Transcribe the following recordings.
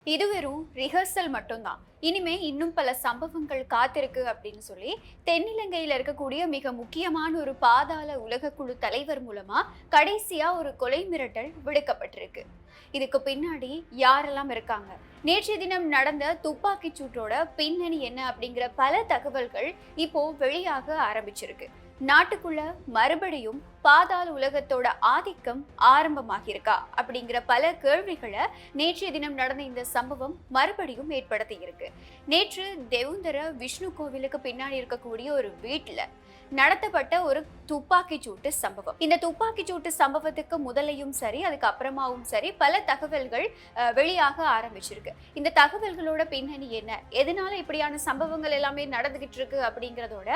இது வெறும் ரிஹர்சல் மட்டும்தான். இனிமே இன்னும் பல சம்பவங்கள் காத்திருக்கு அப்படின்னு சொல்லி தென்னிலங்கையில இருக்கக்கூடிய மிக முக்கியமான ஒரு பாதாள உலகக்குழு தலைவர் மூலமா கடைசியா ஒரு கொலை மிரட்டல் விடுக்கப்பட்டிருக்கு. இதுக்கு பின்னாடி யாரெல்லாம் இருக்காங்க, நேற்றைய தினம் நடந்த துப்பாக்கி சூட்டோட பின்னணி என்ன அப்படிங்கிற பல தகவல்கள் இப்போ வெளியாக ஆரம்பிச்சிருக்கு. நாட்டுக்குள்ள மறுபடியும் பாதாள உலகத்தோட ஆதிக்கம் ஆரம்பமாகியிருக்கா அப்படிங்கிற பல கேள்விகளை நேற்றைய தினம் நடந்த இந்த சம்பவம் மறுபடியும் ஏற்படுத்தி இருக்கு. நேற்று தேவுந்தர விஷ்ணு கோவிலுக்கு பின்னாடி இருக்கக்கூடிய ஒரு வீட்டுல நடத்தப்பட்ட ஒரு துப்பாக்கி சூட்டு சம்பவம். இந்த துப்பாக்கி சூட்டு சம்பவத்துக்கு முதலையும் சரி, அதுக்கு அப்புறமாவும் சரி, பல தகவல்கள் வெளியாக ஆரம்பிச்சிருக்கு. இந்த தகவல்களோட பின்னணி என்ன, எதனால இப்படியான சம்பவங்கள் எல்லாமே நடந்துகிட்டு இருக்கு அப்படிங்கறதோட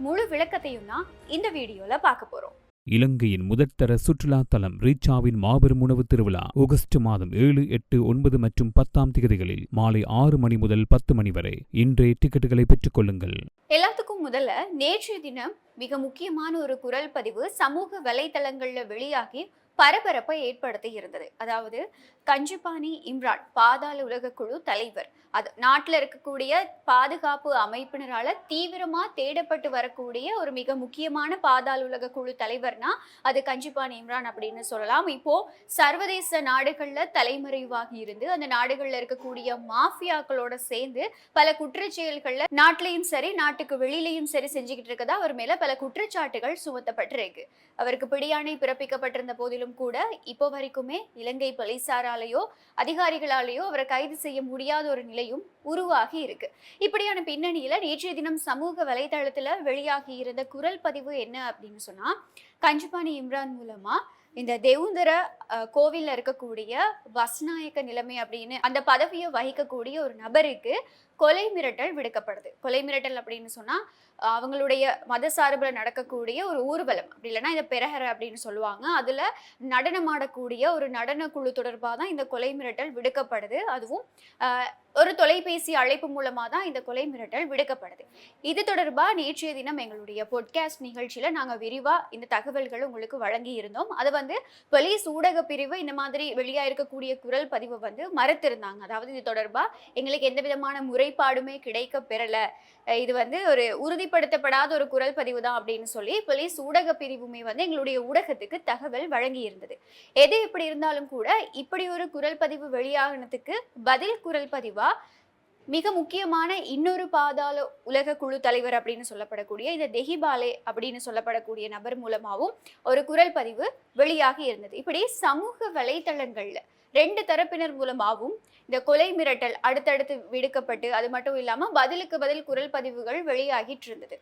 முழு விளக்கத்தையும் தான் இந்த வீடியோல பார்க்க போறோம். இலங்கையின் முதற்தர சுற்றுலா தலம் ரீச்சாவின் மாபெரும் உணவு திருவிழா ஆகஸ்ட் மாதம் 7, 8, 9 மற்றும் 10 தேதிகளில் மாலை 6 மணி முதல் 10 மணி வரை இன்றே டிக்கெட்டுகளை பெற்றுக் கொள்ளுங்கள். எல்லாத்துக்கும் முதல்ல நேற்றைய தினம் மிக முக்கியமான ஒரு குரல் பதிவு சமூக வலைதளங்கள்ல வெளியாகி பரபரப்பை ஏற்படுத்தி இருந்தது. அதாவது கஞ்சிபானி இம்ரான் பாதாள உலக குழு தலைவர், அது நாட்டில் இருக்கக்கூடிய பாதுகாப்பு அமைப்பினரால தீவிரமா தேடப்பட்டு வரக்கூடிய ஒரு மிக முக்கியமான பாதாள உலக குழு தலைவர்னா அது கஞ்சிபானி இம்ரான் அப்படின்னு சொல்லலாம். இப்போ சர்வதேச நாடுகள்ல தலைமறைவாகி இருந்து அந்த நாடுகள்ல இருக்கக்கூடிய மாஃபியாக்களோட சேர்ந்து பல குற்றச்செயல்கள்ல நாட்டிலையும் சரி நாட்டுக்கு வெளியிலையும் சரி செஞ்சுக்கிட்டு இருக்கதா அவர் மேல பல குற்றச்சாட்டுகள் சுமத்தப்பட்டிருக்கு. அவருக்கு பிடியாணை பிறப்பிக்கப்பட்டிருந்த போதிலும் கூட இப்போ வரைக்குமே இலங்கை போலீசாராலேயோ அதிகாரிகளாலேயோ அவரை கைது செய்ய முடியாத ஒரு நிலையும் உருவாகி இருக்கு. இப்படியான பின்னணியில நேற்றைய தினம் சமூக வலைதளத்துல வெளியாகி இருந்த குரல் பதிவு என்ன அப்படின்னு சொன்னா, கஞ்சிபானி இம்ரான் மூலமா இந்த தேவுந்தர கோவில்ல இருக்கக்கூடிய வஸ்நாயக்க நிலைமை அப்படின்னு அந்த பதவியை வகிக்கக்கூடிய ஒரு நபருக்கு கொலை மிரட்டல் விடுக்கப்படுது. கொலை மிரட்டல் அப்படின்னு சொன்னா அவங்களுடைய மத சார்புல நடக்கக்கூடிய ஒரு ஊர்வலம், அப்படி இல்லைன்னா இந்த பெரஹர அப்படின்னு சொல்லுவாங்க, அதுல நடனமாடக்கூடிய ஒரு நடன குழு தொடர்பாக தான் இந்த கொலை மிரட்டல் விடுக்கப்படுது. அதுவும் ஒரு தொலைபேசி அழைப்பு மூலமா தான் இந்த கொலை மிரட்டல் விடுக்கப்படுது. இது தொடர்பா நேற்றைய தினம் எங்களுடைய பாட்காஸ்ட் நிகழ்ச்சியில நாங்க விரிவா இந்த தகவல்கள் உங்களுக்கு வழங்கி இருந்தோம். அதை போலீஸ் ஊடக பிரிவு இந்த மாதிரி வெளியா இருக்கக்கூடிய குரல் பதிவை மறுத்திருந்தாங்க. அதாவது இது தொடர்பா எங்களுக்கு எந்த விதமான முறைப்பாடுமே கிடைக்க பெறல, இது ஒரு உறுதிப்படுத்தப்படாத ஒரு குரல் பதிவு தான் அப்படின்னு சொல்லி போலீஸ் ஊடக பிரிவுமே எங்களுடைய ஊடகத்துக்கு தகவல் வழங்கி இருந்தது. எது எப்படி இருந்தாலும் கூட இப்படி ஒரு குரல் பதிவு வெளியாகினதுக்கு பதில் குரல் பதிவா மிக முக்கியமான இன்னொரு பாதாள உலக குழு தலைவர் அப்படின்னு சொல்லப்படக்கூடிய இந்த தெஹிபாலே அப்படின்னு சொல்லப்படக்கூடிய நபர் மூலமாகவும் ஒரு குரல் பதிவு வெளியாகி இருந்தது. இப்படி சமூக வலைதளங்கள்ல 2 தரப்பினர் மூலமாகவும் இந்த கொலை மிரட்டல் அடுத்தடுத்து விடுக்கப்பட்டு, அது மட்டும் இல்லாம பதிலுக்கு பதில் குரல் பதிவுகள் வெளியாகிட்டு இருந்தது.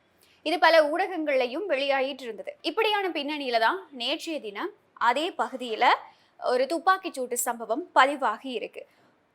இது பல ஊடகங்கள்லையும் வெளியாகிட்டு இருந்தது. இப்படியான பின்னணியில தான் நேற்றைய தினம் அதே பகுதியில ஒரு துப்பாக்கி சூட்டு சம்பவம் பதிவாகி இருக்கு.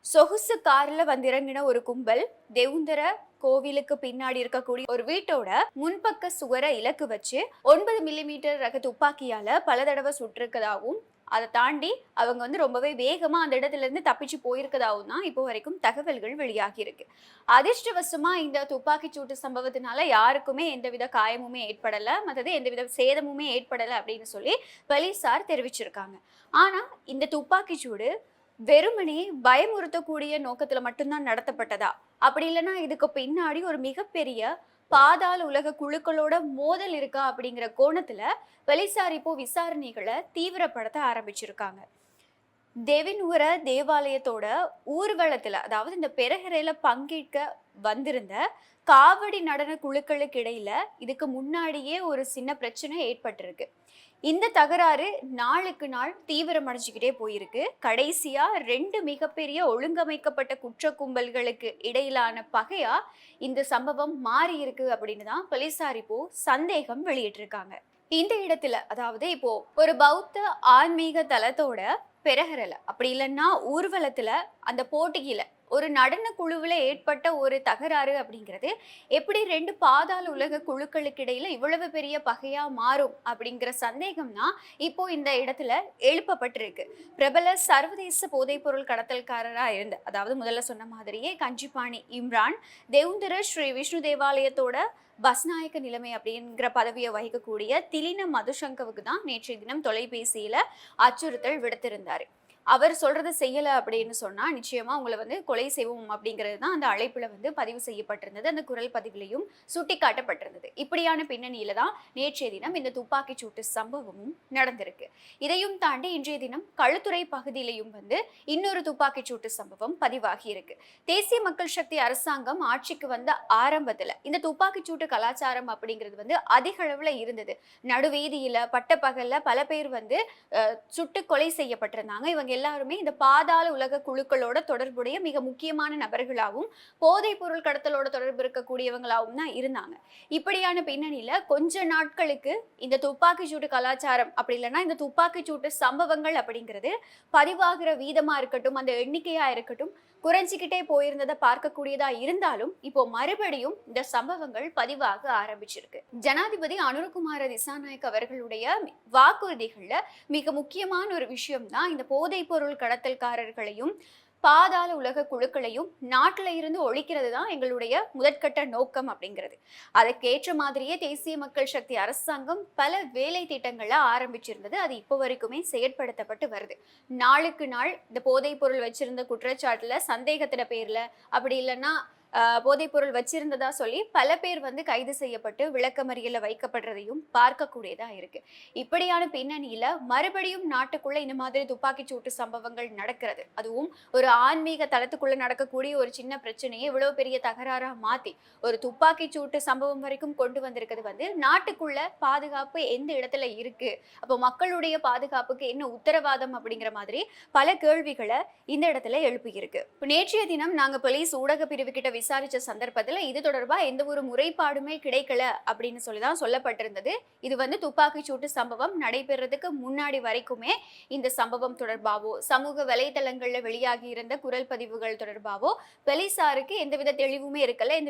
சொகுசு கார்ல இறங்கின ஒரு கும்பல் தேவுந்தர கோவிலுக்கு பின்னாடி இருக்கக்கூடிய ஒரு வீட்டோட முன்பக்க சுவரை இலக்கு வச்சு 9 மில்லிமீட்டர் ரக துப்பாக்கியால பல தடவை சுட்டிருக்கதாகவும், அதை தாண்டி அவங்க ரொம்பவே வேகமா அந்த இடத்துல இருந்து தப்பிச்சு போயிருக்கதாகவும் தான் இப்போ வரைக்கும் தகவல்கள் வெளியாகி இருக்கு. அதிர்ஷ்டவசமா இந்த துப்பாக்கி சூட்டு சம்பவத்தினால யாருக்குமே எந்தவித காயமுமே ஏற்படல, மற்றது எந்தவித சேதமுமே ஏற்படல அப்படின்னு சொல்லி போலீசார் தெரிவிச்சிருக்காங்க. ஆனா இந்த துப்பாக்கி சூடு வெறுமனே பயமுறுத்தக்கூடிய நோக்கத்துல மட்டும்தான் நடத்தப்பட்டதா, அப்படி இல்லைன்னா இதுக்கு பின்னாடி ஒரு மிகப்பெரிய பாதாள உலக குழுக்களோட மோதல் இருக்கா அப்படிங்கிற கோணத்துல போலீசார் இப்போ விசாரணைகளை தீவிரப்படுத்த ஆரம்பிச்சிருக்காங்க. தேவின்வர தேவாலயத்தோட ஊர்வலத்துல, அதாவது இந்த பெரஹரையில பங்கேற்க வந்திருந்த காவடி நடன குழுக்களுக்கு இடையில இதுக்கு முன்னாடியே ஒரு சின்ன பிரச்சனை ஏற்பட்டிருக்கு. இந்த தகராறு நாளுக்கு நாள் தீவிரமடைஞ்சுக்கிட்டே போயிருக்கு. கடைசியா 2 மிகப்பெரிய ஒழுங்கமைக்கப்பட்ட குற்ற கும்பல்களுக்கு இடையிலான பகையா இந்த சம்பவம் மாறி இருக்கு அப்படின்னு தான் போலீசார் இப்போ சந்தேகம் வெளியிட்டிருக்காங்க. இந்த இடத்துல, அதாவது இப்போ ஒரு பௌத்த ஆன்மீக தலத்தோட பெரஹரல, அப்படி இல்லைன்னா ஊர்வலத்துல அந்த போட்டியில ஒரு நடன குழுவில் ஏற்பட்ட ஒரு தகராறு அப்படிங்கிறது எப்படி 2 பாதாள உலக குழுக்களுக்கு இடையில இவ்வளவு பெரிய பகையா மாறும் அப்படிங்கிற சந்தேகம் தான் இப்போ இந்த இடத்துல எழுப்பப்பட்டிருக்கு. பிரபல சர்வதேச போதைப்பொருள் கடத்தல்காரரா இருந்த, அதாவது முதல்ல சொன்ன மாதிரியே கஞ்சிபானி இம்ரான் தேவுந்தர ஸ்ரீ விஷ்ணு தேவாலயத்தோட பஸ்நாயக்க நிலைமை அப்படிங்கிற பதவியை வகிக்கக்கூடிய திலின மதுசங்கவுக்கு தான் நேற்றைய தினம் தொலைபேசியில அச்சுறுத்தல் விடுத்திருந்தாரு. அவர் சொல்றதை செய்யல அப்படின்னு சொன்னா நிச்சயமா உங்களை வந்து கொலை செய்வோம் அப்படிங்கிறது தான் அந்த அழைப்புல வந்து பதிவு செய்யப்பட்டிருந்தது. அந்த குரல் பதிவிலையும் சுட்டிக்காட்டப்பட்டிருந்தது. இப்படியான பின்னணியில தான் நேற்றைய தினம் இந்த துப்பாக்கிச் சூட்டு சம்பவமும் நடந்திருக்கு. இதையும் தாண்டி இன்றைய தினம் களுத்துறை பகுதியிலையும் வந்து இன்னொரு துப்பாக்கிச் சூட்டு சம்பவம் பதிவாகி இருக்கு. தேசிய மக்கள் சக்தி அரசாங்கம் ஆட்சிக்கு வந்த ஆரம்பத்துல இந்த துப்பாக்கிச் சூட்டு கலாச்சாரம் அப்படிங்கிறது வந்து அதிக அளவுல இருந்தது. நடுவீதியில பட்டப்பகல்ல பல பேர் வந்து சுட்டு கொலை செய்யப்பட்டிருந்தாங்க. இவங்க எல்லாருமே இந்த பாதாள உலக குழுக்களோட தொடர்புடைய மிக முக்கியமான நபர்களாகவும் போதைப் பொருள் கடத்தலோட தொடர்பு இருக்கக்கூடியவங்களாகவும் தான் இருந்தாங்க. இப்படியான பின்னணியில கொஞ்ச நாட்களுக்கு இந்த துப்பாக்கிச் சூட்டு கலாச்சாரம் அப்படி இல்லைன்னா இந்த துப்பாக்கிச் சூட்டு சம்பவங்கள் அப்படிங்கிறது பதிவாகிற வீதமா இருக்கட்டும், அந்த எண்ணிக்கையா இருக்கட்டும் குறைஞ்சிக்கிட்டே போயிருந்ததை பார்க்கக்கூடியதா இருந்தாலும் இப்போ மறுபடியும் இந்த சம்பவங்கள் பதிவாக ஆரம்பிச்சிருக்கு. ஜனாதிபதி அனுரகுமார திசாநாயக் அவர்களுடைய வாக்குறுதிகள்ல மிக முக்கியமான ஒரு விஷயம் தான் இந்த போதைப் பொருள் கடத்தல்காரர்களையும் பாதாள உலக குழுக்களையும் நாட்டில இருந்து ஒழிக்கிறது தான் எங்களுடைய முதற்கட்ட நோக்கம் அப்படிங்கிறது. அதற்கேற்ற மாதிரியே தேசிய மக்கள் சக்தி அரசாங்கம் பல வேலை திட்டங்களை ஆரம்பிச்சிருந்தது. அது இப்போ வரைக்குமே செயற்படுத்தப்பட்டு வருது. நாளுக்கு நாள் இந்த போதைப் பொருள் வச்சிருந்த குற்றச்சாட்டுல சந்தேகத்தின பேர்ல அப்படி இல்லைன்னா போதைப் பொருள் வச்சிருந்ததா சொல்லி பல பேர் வந்து கைது செய்யப்பட்டு விளக்கமறியல வைக்கப்படுறதையும் பார்க்கக்கூடியதா இருக்கு. இப்படியான பின்னணியில மறுபடியும் நாட்டுக்குள்ள இந்த மாதிரி துப்பாக்கிச் சூட்டு சம்பவங்கள் நடக்கிறது, அதுவும் ஒரு ஆன்மீக தளத்துக்குள்ள நடக்கக்கூடிய ஒரு சின்ன பிரச்சனையை இவ்வளவு பெரிய தகராறா மாத்தி ஒரு துப்பாக்கிச் சூட்டு சம்பவம் வரைக்கும் கொண்டு வந்திருக்கிறது வந்து நாட்டுக்குள்ள பாதுகாப்பு எந்த இடத்துல இருக்கு, அப்போ மக்களுடைய பாதுகாப்புக்கு என்ன உத்தரவாதம் அப்படிங்கிற மாதிரி பல கேள்விகளை இந்த இடத்துல எழுப்பி இருக்கு. நேற்றைய தினம் நாங்க போலீஸ் ஊடக பிரிவு கிட்ட விசாரிச்ச சந்தர்ப்பத்துல இது தொடர்பா எந்த ஒரு முறைப்பாடுமே கிடைக்கல அப்படின்னு சொல்லிதான் சொல்லப்பட்டிருந்தது. இது வந்து துப்பாக்கிச் சூட்டு சம்பவம் நடைபெறதுக்கு முன்னாடி வரைக்குமே இந்த சம்பவம் தொடர்பாவோ சமூக வலைதளங்கள்ல வெளியாகி இருந்த குரல் பதிவுகள் தொடர்பாவோ போலீசாருக்கு எந்தவித தெளிவுமே இருக்கல,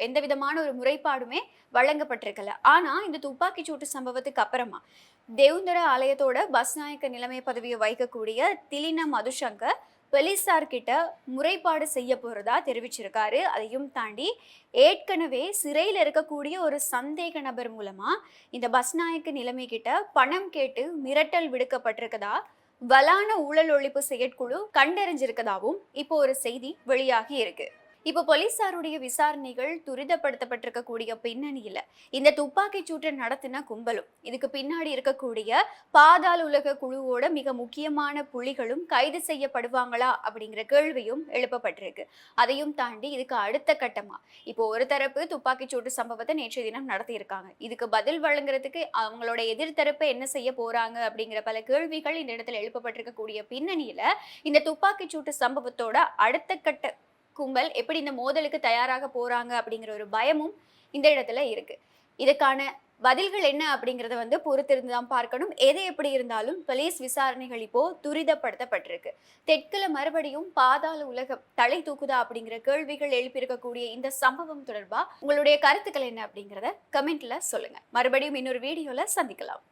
எந்த விதமான ஒரு முறைப்பாடுமே வழங்கப்பட்டிருக்கல. ஆனா இந்த துப்பாக்கிச் சூட்டு சம்பவத்துக்கு அப்புறமா தேவுந்தர ஆலயத்தோட பஸ்நாயக்க நிலைமை பதவியை வைக்கக்கூடிய திலின மதுசங்கர் போலீசார்கிட்ட முறைப்பாடு செய்ய போறதா தெரிவிச்சிருக்காரு. அதையும் தாண்டி ஏற்கனவே சிறையில் இருக்கக்கூடிய ஒரு சந்தேக நபர் மூலமா இந்த பஸ்நாயக்க நிலைமை கிட்ட பணம் கேட்டு மிரட்டல் விடுக்கப்பட்டிருக்கதா வலான ஊழல் ஒழிப்பு செயற்குழு கண்டறிஞ்சிருக்கதாவும் இப்போ ஒரு செய்தி வெளியாகி இருக்கு. இப்போ போலீசாருடைய விசாரணைகள் துரிதப்படுத்தப்பட்டிருக்கக்கூடிய பின்னணியில இந்த துப்பாக்கிச் சூட்டை நடத்தின கும்பலும் இதுக்கு பின்னாடி இருக்கக்கூடிய பாதாள உலக குழுவோட மிக முக்கியமான புள்ளிகளும் கைது செய்யப்படுவாங்களா அப்படிங்கிற கேள்வியும் எழுப்பப்பட்டிருக்கு. அதையும் தாண்டி இதுக்கு அடுத்த கட்டமா இப்போ ஒரு தரப்பு துப்பாக்கிச் சூட்டு சம்பவத்தை நேற்றைய தினம் நடத்தியிருக்காங்க. இதுக்கு பதில் வழங்குறதுக்கு அவங்களோட எதிர்த்தரப்பு என்ன செய்ய போறாங்க அப்படிங்கிற பல கேள்விகள் இந்த இடத்துல எழுப்பப்பட்டிருக்கக்கூடிய பின்னணியில இந்த துப்பாக்கிச் சூட்டு சம்பவத்தோட அடுத்த கட்ட கும்பல் எப்படி இந்த மோதலுக்கு தயாராக போறாங்க அப்படிங்கிற ஒரு பயமும் இந்த இடத்துல இருக்கு. இதுக்கான பதில்கள் என்ன அப்படிங்கறத வந்து பொறுத்திருந்துதான் பார்க்கணும். எது எப்படி இருந்தாலும் போலீஸ் விசாரணைகள் இப்போ துரிதப்படுத்தப்பட்டிருக்கு. தெற்குல மறுபடியும் பாதாள உலகம் தலை தூக்குதா அப்படிங்கிற கேள்விகள் எழுப்பியிருக்கக்கூடிய இந்த சம்பவம் தொடர்பா உங்களுடைய கருத்துக்கள் என்ன அப்படிங்கறத கமெண்ட்ல சொல்லுங்க. மறுபடியும் இன்னொரு வீடியோல சந்திக்கலாம்.